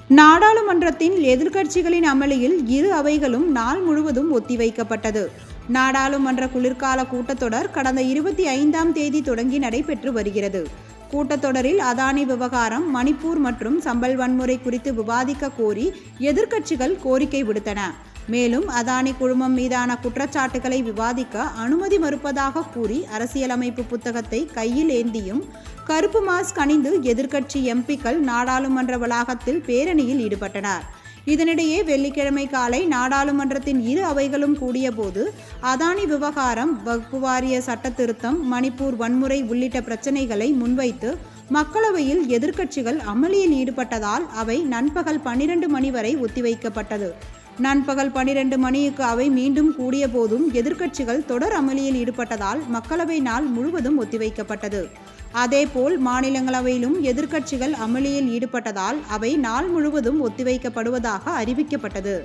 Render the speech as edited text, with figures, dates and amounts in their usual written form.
நாடாளுமன்றத்தின் எதிர்க்கட்சிகளின் அமளியில் இரு அவைகளும் நாள் முழுவதும் ஒத்திவைக்கப்பட்டது. நாடாளுமன்ற குளிர்கால கூட்டத்தொடர் கடந்த 25ஆம் தேதி தொடங்கி நடைபெற்று வருகிறது. கூட்டத்தொடரில் அதானி விவகாரம், மணிப்பூர் மற்றும் சம்பல் வன்முறை குறித்து விவாதிக்க கோரி எதிர்க்கட்சிகள் கோரிக்கை விடுத்தன. மேலும் அதானி குழுமம் மீதான குற்றச்சாட்டுகளை விவாதிக்க அனுமதி மறுப்பதாக கூறி அரசியலமைப்பு புத்தகத்தை கையில் ஏந்தியும் கருப்பு மாஸ்க் அணிந்து எதிர்க்கட்சி எம்பிக்கள் நாடாளுமன்ற வளாகத்தில் பேரணியில் ஈடுபட்டனர். இதனிடையே வெள்ளிக்கிழமை காலை நாடாளுமன்றத்தின் இரு அவைகளும் கூடியபோது அதானி விவகாரம், வக்ஃபு வாரிய சட்ட திருத்தம், மணிப்பூர் வன்முறை உள்ளிட்ட பிரச்சினைகளை முன்வைத்து மக்களவையில் எதிர்க்கட்சிகள் அமளியில் ஈடுபட்டதால் அவை நண்பகல் 12 மணி வரை ஒத்திவைக்கப்பட்டது. நண்பகல் 12 மணிக்கு அவை மீண்டும் கூடிய போதும் எதிர்க்கட்சிகள் தொடர் அமளியில் ஈடுபட்டதால் மக்களவை நாள் முழுவதும் ஒத்திவைக்கப்பட்டது. அதேபோல் மாநிலங்களவையிலும் எதிர்க்கட்சிகள் அமளியில் ஈடுபட்டதால் அவை நாள் முழுவதும் ஒத்திவைக்கப்படுவதாக அறிவிக்கப்பட்டது.